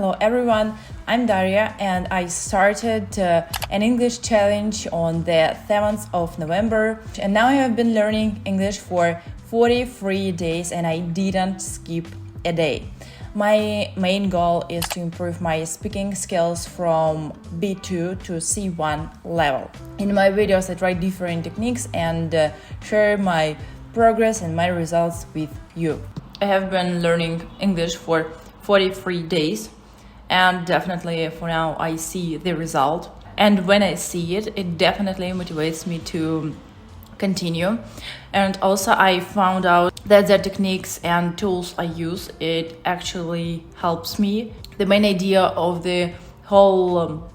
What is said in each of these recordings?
Hello everyone, I'm Daria and I started an English challenge on the 7th of November and now I have been learning English for 43 days and I didn't skip a day. My main goal is to improve my speaking skills from B2 to C1 level. In my videos I try different techniques and share my progress and my results with you. I have been learning English for 43 days and definitely for now I see the result, and when I see it, it definitely motivates me to continue. And also I found out that the techniques and tools I use, it actually helps me. The main idea of the whole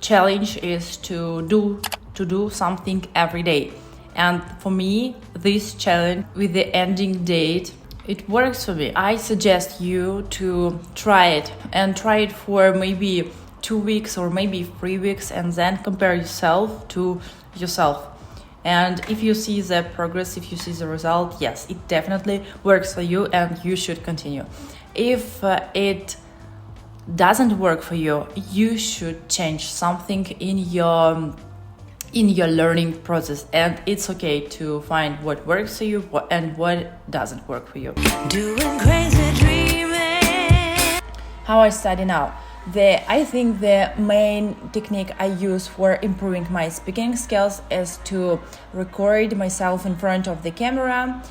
challenge is to do something every day, and for me this challenge with the ending date, it works for me. I suggest you to try it for maybe 2 weeks or maybe 3 weeks and then compare yourself to yourself. And if you see the progress, if you see the result, yes, it definitely works for you and you should continue. If it doesn't work for you, you should change something in your learning process, and it's okay to find what works for you and what doesn't work for you. Doing crazy dreaming. How I study now. I think the main technique I use for improving my speaking skills is to record myself in front of the camera.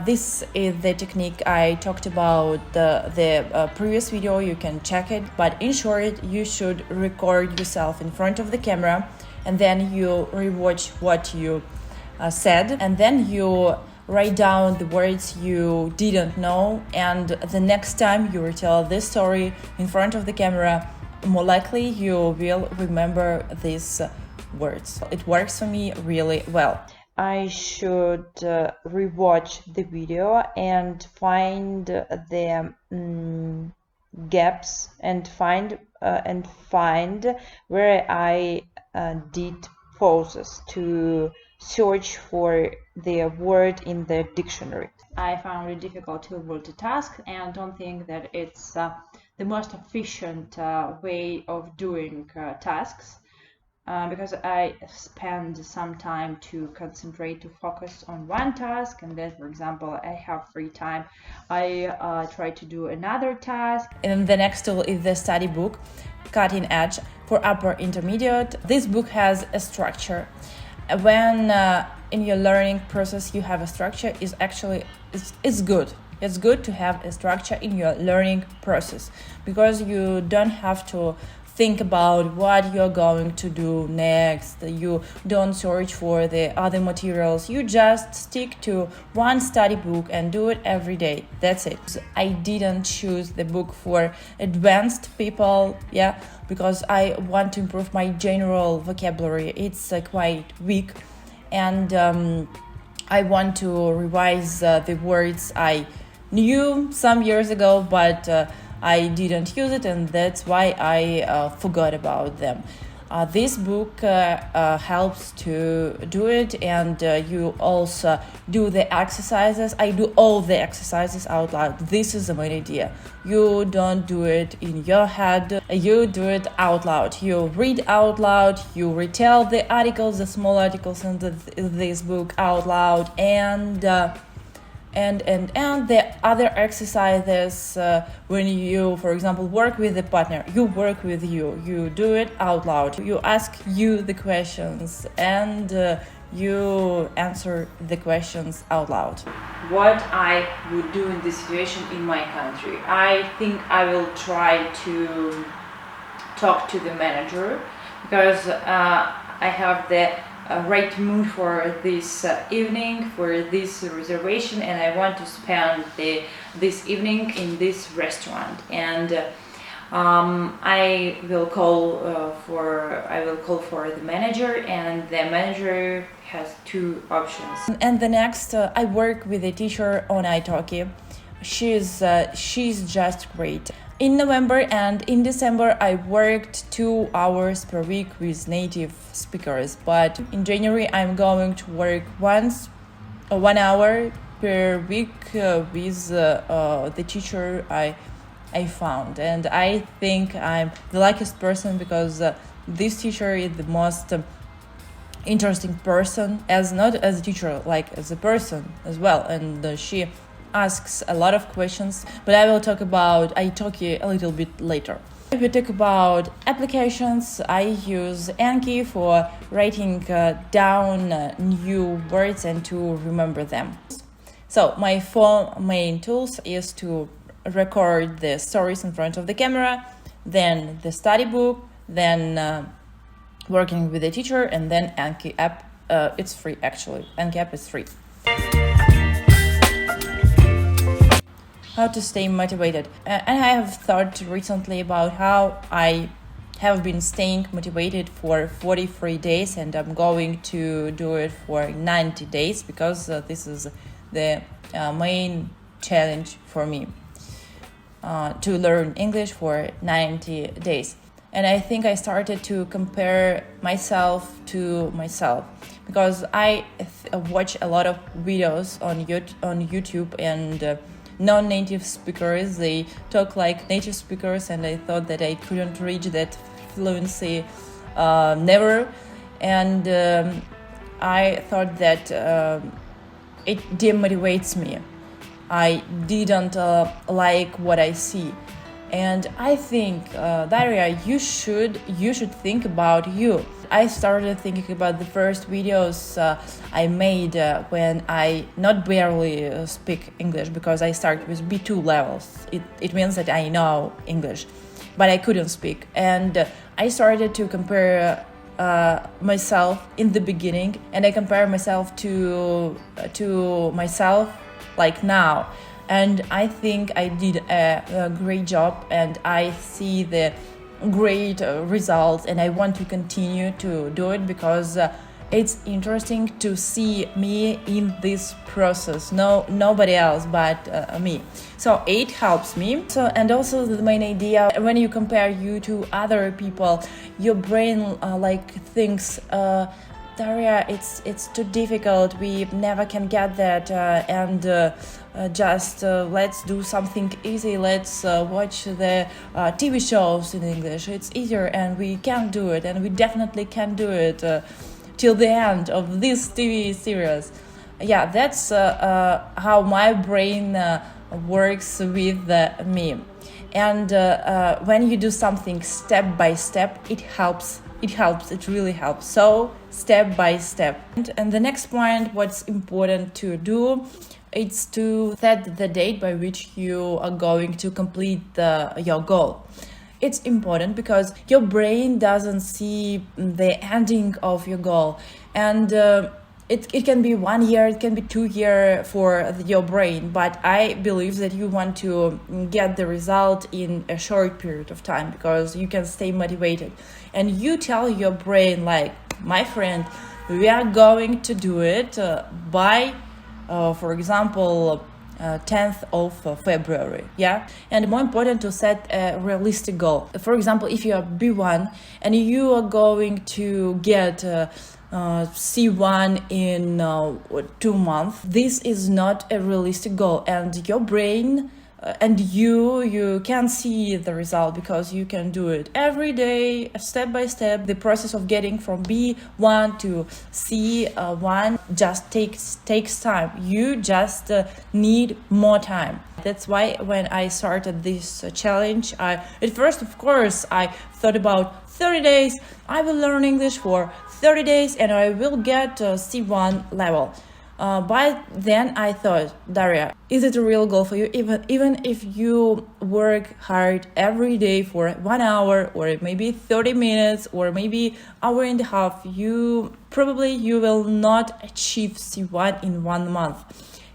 This is the technique I talked about the previous video, you can check it, but in short, you should record yourself in front of the camera and then you rewatch what you said, and then you write down the words you didn't know, and the next time you retell this story in front of the camera, more likely you will remember these words. It works for me really well. I should rewatch the video and find the gaps and find where I did pauses to search for the word in the dictionary. I found it difficult to multitask and don't think that it's the most efficient way of doing tasks, because I spend some time to concentrate, to focus on one task, and then, for example, I have free time, I try to do another task. And the next tool is the study book, Cutting Edge for Upper Intermediate. This book has a structure. When in your learning process you have a structure, is actually it's good. It's good to have a structure in your learning process because you don't have to think about what you're going to do next. You don't search for the other materials. You just stick to one study book and do it every day. That's it. I didn't choose the book for advanced people, because I want to improve my general vocabulary. It's quite weak, and I want to revise the words I knew some years ago, but I didn't use it, and that's why I forgot about them. This book helps to do it, and you also do the exercises. I do all the exercises out loud. This is the main idea. You don't do it in your head, you do it out loud. You read out loud, you retell the articles, the small articles in this book out loud, and the other exercises, when you, for example, work with a partner, you work with you do it out loud. You ask you the questions and you answer the questions out loud. What I would do in this situation in my country? I think I will try to talk to the manager because I have the right mood for this evening, for this reservation, and I want to spend this evening in this restaurant. And I will call for the manager, and the manager has two options. And the next, I work with a teacher on italki. She's just great. In November and in December, I worked 2 hours per week with native speakers, but in January, I'm going to work 1 hour per week with the teacher I I found, and I think I'm the luckiest person because this teacher is the most interesting person, as not as a teacher, like as a person as well, and she asks a lot of questions, but I talk you a little bit later. If we talk about applications, I use ANKI for writing down new words and to remember them. So my 4 main tools is to record the stories in front of the camera, then the study book, then working with the teacher, and then ANKI app. It's free actually. ANKI app is free. How to stay motivated. And I have thought recently about how I have been staying motivated for 43 days, and I'm going to do it for 90 days because this is the main challenge for me, to learn English for 90 days. And I think I started to compare myself to myself because I watch a lot of videos on YouTube, and non-native speakers, they talk like native speakers, and I thought that I couldn't reach that fluency never, and I thought that it demotivates me. I didn't like what I see, and I think Daria, you should think about you. I started thinking about the first videos I made when I not barely speak English, because I start with B2 levels. It means that I know English, but I couldn't speak, and I started to compare myself in the beginning, and I compare myself to myself like now, and I think I did a great job, and I see the great results, and I want to continue to do it because it's interesting to see me in this process. Nobody else but me. So it helps me. So, and also the main idea, when you compare you to other people, your brain thinks, Daria, it's too difficult. We never can get that, and just let's do something easy. Let's watch the TV shows in English. It's easier, and we can do it, and we definitely can do it till the end of this TV series. Yeah, that's how my brain works with me. And when you do something step by step, it helps. It really helps. So step by step. And the next point, what's important to do, it's to set the date by which you are going to complete your goal. It's important because your brain doesn't see the ending of your goal, and it can be 1 year, it can be 2 years for your brain, but I believe that you want to get the result in a short period of time because you can stay motivated. And you tell your brain, like, my friend, we are going to do it by, for example, 10th of February, yeah? And more important, to set a realistic goal. For example, if you are B1 and you are going to get C1 in 2 months, this is not a realistic goal, and your brain and you can see the result because you can do it every day, step by step. The process of getting from B1 to C1 just takes time. You just need more time. That's why when I started this challenge, at first, of course, I thought about 30 days. I will learn English for 30 days and I will get C1 level. But then I thought, Daria, is it a real goal for you? Even if you work hard every day for 1 hour or maybe 30 minutes or maybe hour and a half, you will not achieve C1 in 1 month.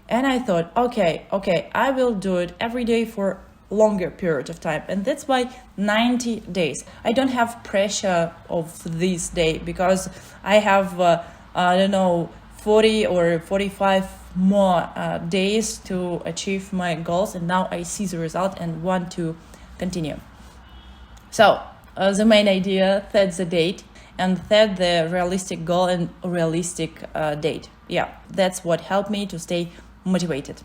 And I thought, okay, I will do it every day for longer period of time, and that's why 90 days. I don't have pressure of this day because I have 40 or 45 more days to achieve my goals, and now I see the result and want to continue. So the main idea, set the date and set the realistic goal and realistic date. Yeah, that's what helped me to stay motivated.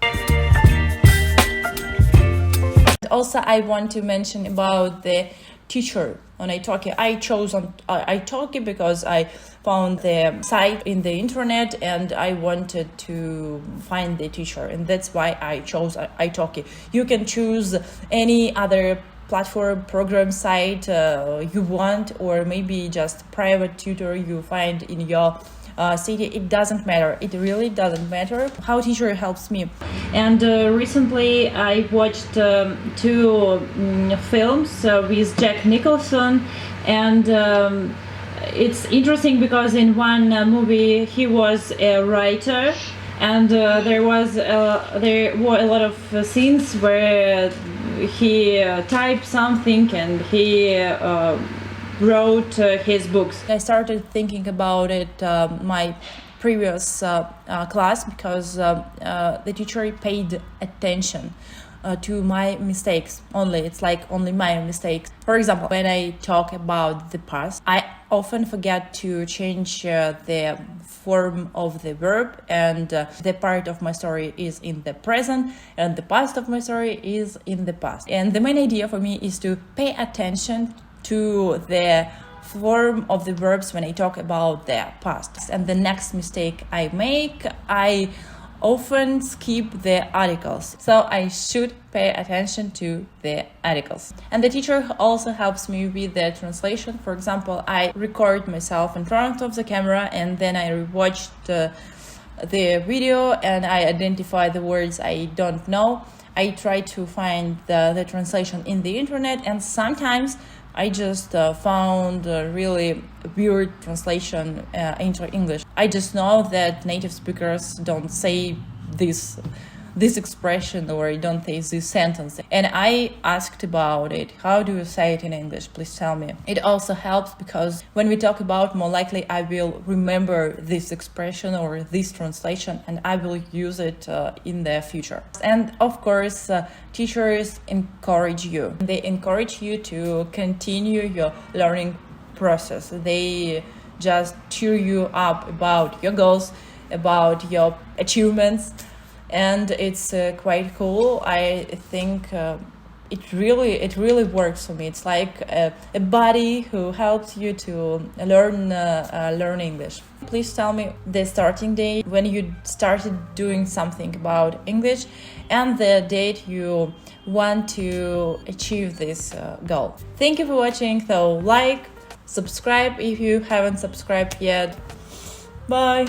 Also, I want to mention about the teacher on Italki. I chose on Italki because I found the site in the internet and I wanted to find the teacher, and that's why I chose Italki. You can choose any other platform, program site you want, or maybe just private tutor you find in your city. It doesn't matter. It really doesn't matter how teacher helps me. And recently I watched two films with Jack Nicholson, and it's interesting because in one movie he was a writer, and there were a lot of scenes where he typed something and he wrote his books. I started thinking about it my previous class because the teacher paid attention to my mistakes only. It's like only my mistakes. For example, when I talk about the past, I often forget to change the form of the verb, and the part of my story is in the present and the past of my story is in the past. And the main idea for me is to pay attention to the form of the verbs when I talk about the past. And the next mistake I make, I often skip the articles, so I should pay attention to the articles. And the teacher also helps me with the translation. For example, I record myself in front of the camera and then I rewatch the video and I identify the words I don't know. I try to find the translation in the internet, and sometimes I just found a really weird translation into English. I just know that native speakers don't say this expression or don't say this sentence. And I asked about it. How do you say it in English? Please tell me. It also helps because when we talk about, more likely I will remember this expression or this translation and I will use it in the future. And of course, teachers encourage you. They encourage you to continue your learning process. They just cheer you up about your goals, about your achievements, and it's quite cool. I think it really works for me. It's like a buddy who helps you to learn English. Please tell me the starting date when you started doing something about English and the date you want to achieve this goal. Thank you for watching. So like, subscribe if you haven't subscribed yet. Bye.